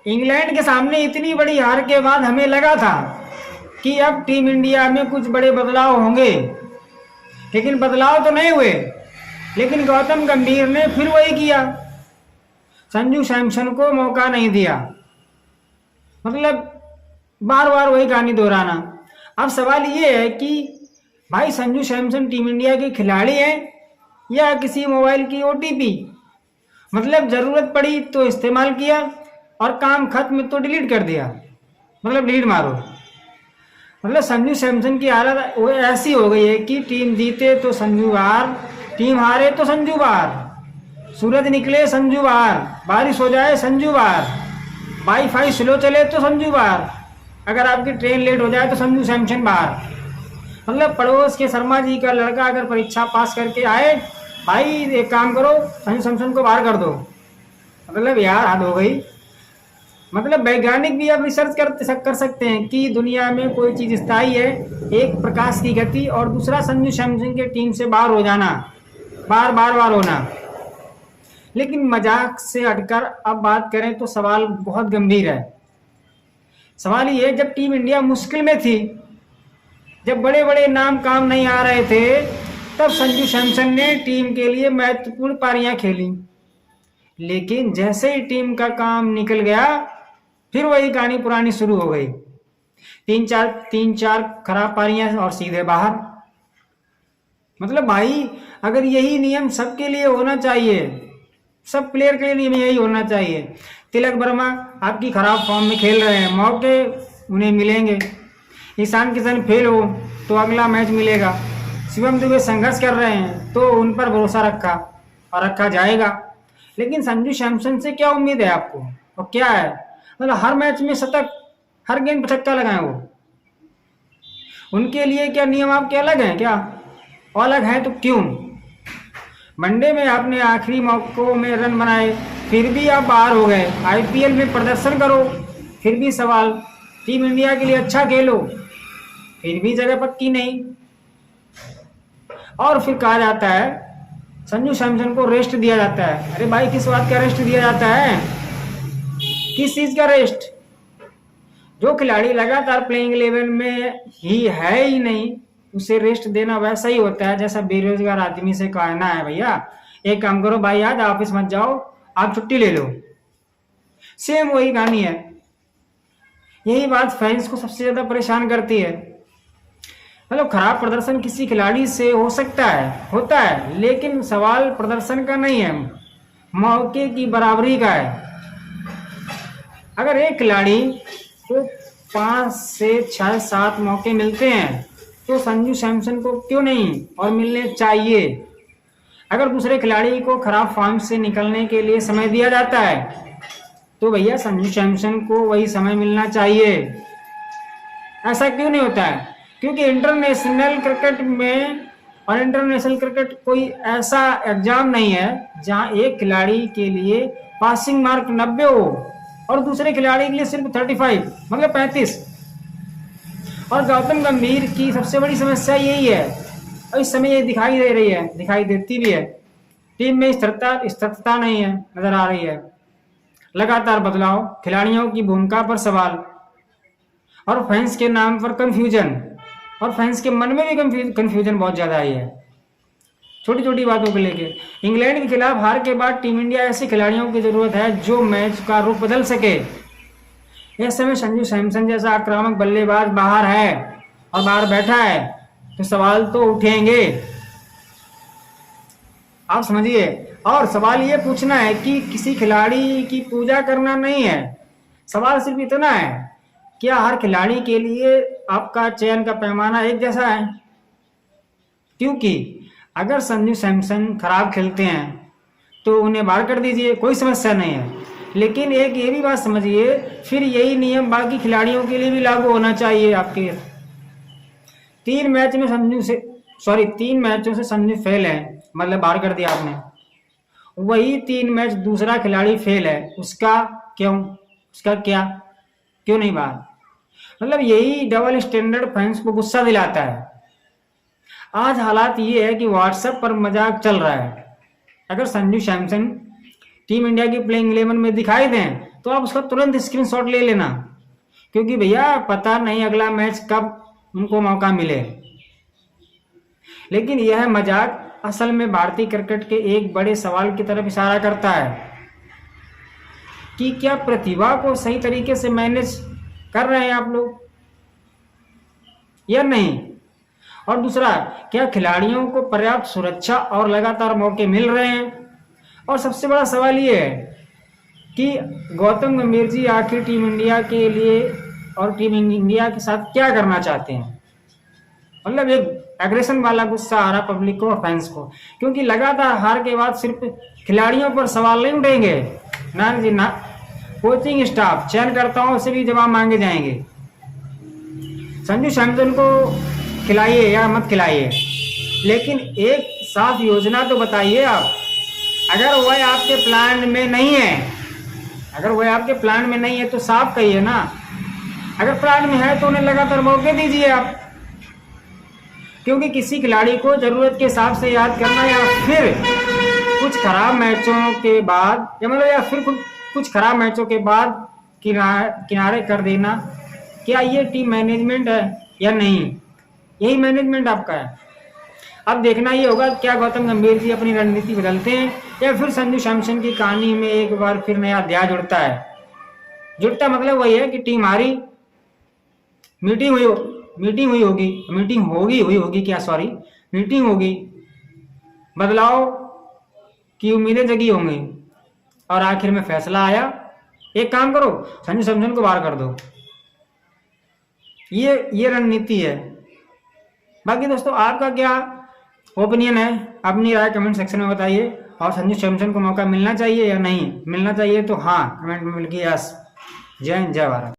England के सामने इतनी बड़ी हार के बाद हमें लगा था कि अब टीम इंडिया में कुछ बड़े बदलाव होंगे, लेकिन बदलाव तो नहीं हुए। लेकिन गौतम गंभीर ने फिर वही किया, संजू सैमसन को मौका नहीं दिया। मतलब बार बार वही कहानी दोहराना। अब सवाल ये है कि भाई संजू सैमसन टीम इंडिया के खिलाड़ी हैं या किसी मोबाइल की ओटीपी? मतलब जरूरत पड़ी तो इस्तेमाल किया और काम खत्म तो डिलीट कर दिया, मतलब डिलीट मारो। मतलब संजू सैमसन की हालत वो ऐसी हो गई है कि टीम जीते तो संजू बाहर, टीम हारे तो संजू बाहर, सूरज निकले संजू बाहर, बारिश हो जाए संजू बाहर, वाईफाई स्लो चले तो संजू बाहर, अगर आपकी ट्रेन लेट हो जाए तो संजू सैमसन बाहर। मतलब पड़ोस के शर्मा जी का लड़का अगर परीक्षा पास करके आए, भाई एक काम करो संजू सैमसन को बाहर कर दो। मतलब यार हद हो गई। मतलब वैज्ञानिक भी अब रिसर्च कर सकते हैं कि दुनिया में कोई चीज़ स्थायी है, एक प्रकाश की गति और दूसरा संजू सैमसन के टीम से बाहर हो जाना, बार होना। लेकिन मजाक से हटकर अब बात करें तो सवाल बहुत गंभीर है। सवाल ये, जब टीम इंडिया मुश्किल में थी, जब बड़े बड़े नाम काम नहीं आ रहे थे, तब संजू सैमसन ने टीम के लिए महत्वपूर्ण पारियां खेली। लेकिन जैसे ही टीम का काम निकल गया, फिर वही कहानी पुरानी शुरू हो गई। तीन चार खराब पारियां और सीधे बाहर। मतलब भाई अगर यही नियम सबके लिए होना चाहिए, सब प्लेयर के लिए नियम यही होना चाहिए। तिलक वर्मा आपकी खराब फॉर्म में खेल रहे हैं, मौके उन्हें मिलेंगे। ईशान किशन फेल हो तो अगला मैच मिलेगा। शिवम दुबे संघर्ष कर रहे हैं तो उन पर भरोसा रखा और रखा जाएगा। लेकिन संजू सैमसन से क्या उम्मीद है आपको? और क्या है, मतलब हर मैच में शतक, हर गेंद पर छक्का लगाए वो? उनके लिए क्या नियम आपके अलग हैं क्या? अलग हैं तो क्यों? वनडे में आपने आखिरी मौकों में रन बनाए, फिर भी आप बाहर हो गए। आईपीएल में प्रदर्शन करो, फिर भी सवाल। टीम इंडिया के लिए अच्छा खेलो, फिर भी जगह पक्की नहीं। और फिर कहा जाता है संजू सैमसन को रेस्ट दिया जाता है। अरे भाई किस बात का रेस्ट दिया जाता है? किस चीज का रेस्ट? जो खिलाड़ी लगातार प्लेइंग 11 में ही है ही नहीं, उसे रेस्ट देना वैसा ही होता है जैसा बेरोजगार आदमी से कहना है भैया एक काम करो भाई, आज ऑफिस मत जाओ, आप छुट्टी ले लो। सेम वही कहानी है। यही बात फैंस को सबसे ज्यादा परेशान करती है। मतलब खराब प्रदर्शन किसी खिलाड़ी से हो सकता है, होता है, लेकिन सवाल प्रदर्शन का नहीं है, मौके की बराबरी का है। अगर एक खिलाड़ी को 5 से 6 7 मौके मिलते हैं तो संजू सैमसन को क्यों नहीं, और मिलने चाहिए। अगर दूसरे खिलाड़ी को खराब फॉर्म से निकलने के लिए समय दिया जाता है तो भैया संजू सैमसन को वही समय मिलना चाहिए। ऐसा क्यों नहीं होता है? क्योंकि इंटरनेशनल क्रिकेट में, और इंटरनेशनल क्रिकेट कोई ऐसा एग्जाम नहीं है जहां एक खिलाड़ी के लिए पासिंग मार्क 90 हो और दूसरे खिलाड़ी के लिए सिर्फ 35, मतलब 35। और गौतम गंभीर की सबसे बड़ी समस्या यही है, और इस समय ये दिखाई दे रही है, दिखाई देती भी है। टीम में स्थिरता नहीं है, नजर आ रही है। लगातार बदलाव, खिलाड़ियों की भूमिका पर सवाल, और फैंस के नाम पर कंफ्यूजन, और फैंस के मन में भी कंफ्यूजन बहुत ज्यादा आई है छोटी छोटी बातों को लेके। इंग्लैंड के खिलाफ हार के बाद टीम इंडिया ऐसे खिलाड़ियों की जरूरत है जो मैच का रुख बदल सके। ऐसे में संजू सैमसन जैसा आक्रामक बल्लेबाज बाहर है और बाहर बैठा है तो सवाल तो उठेंगे, आप समझिए। और सवाल ये पूछना है कि किसी खिलाड़ी की पूजा करना नहीं है, सवाल सिर्फ इतना है, क्या हर खिलाड़ी के लिए आपका चयन का पैमाना एक जैसा है? क्योंकि अगर संजू सैमसन खराब खेलते हैं तो उन्हें बाहर कर दीजिए, कोई समस्या नहीं है। लेकिन एक ये भी बात समझिए, फिर यही नियम बाकी खिलाड़ियों के लिए भी लागू होना चाहिए आपके। 3 मैचों से संजू फेल है, मतलब बाहर कर दिया आपने। वही 3 मैच दूसरा खिलाड़ी फेल है, उसका क्या, क्यों नहीं बाहर? मतलब यही डबल स्टैंडर्ड फैंस को गुस्सा दिलाता है। आज हालात ये है कि व्हाट्सएप पर मजाक चल रहा है। अगर संजू सैमसन टीम इंडिया की प्लेइंग 11 में दिखाई दें तो आप उसका तुरंत स्क्रीनशॉट ले लेना, क्योंकि भैया पता नहीं अगला मैच कब उनको मौका मिले। लेकिन यह मजाक असल में भारतीय क्रिकेट के एक बड़े सवाल की तरफ इशारा करता है कि क्या प्रतिभा को सही तरीके से मैनेज कर रहे हैं आप लोग या नहीं, और दूसरा, क्या खिलाड़ियों को पर्याप्त सुरक्षा और लगातार मौके मिल रहे हैं। और सबसे बड़ा सवाल ये है कि गौतम गंभीर जी आखिर टीम इंडिया के लिए और टीम इंडिया के साथ क्या करना चाहते हैं। मतलब एक एग्रेशन वाला गुस्सा आ रहा पब्लिक को और फैंस को, क्योंकि लगातार हार के बाद सिर्फ खिलाड़ियों पर सवाल नहीं उठेंगे ना जी ना, कोचिंग स्टाफ चयनकर्ताओं से भी जवाब मांगे जाएंगे। संजू सैमसन को खिलाइए या मत खिलाइए, लेकिन एक साफ योजना तो बताइए आप। अगर वह आपके प्लान में नहीं है, तो साफ कहिए ना। अगर प्लान में है तो उन्हें लगातार मौके दीजिए आप, क्योंकि किसी खिलाड़ी को जरूरत के हिसाब से याद करना या फिर कुछ खराब मैचों के बाद किनारे कर देना, क्या ये टीम मैनेजमेंट है या नहीं। यही मैनेजमेंट आपका है। अब देखना ये होगा क्या गौतम गंभीर जी अपनी रणनीति बदलते हैं या फिर संजू सैमसन की कहानी में एक बार फिर नया अध्याय जुड़ता मतलब वही है कि टीम हारी, मीटिंग होगी, बदलाव की उम्मीदें जगी होंगी और आखिर में फैसला आया, एक काम करो, संजू सैमसन को बाहर कर दो। ये रणनीति है। बाकी दोस्तों आपका क्या ओपिनियन है, अपनी राय कमेंट सेक्शन में बताइए। और संजू सैमसन को मौका मिलना चाहिए या नहीं मिलना चाहिए, तो हाँ कमेंट में मिल गई यस। जय हिंद, जय भारत।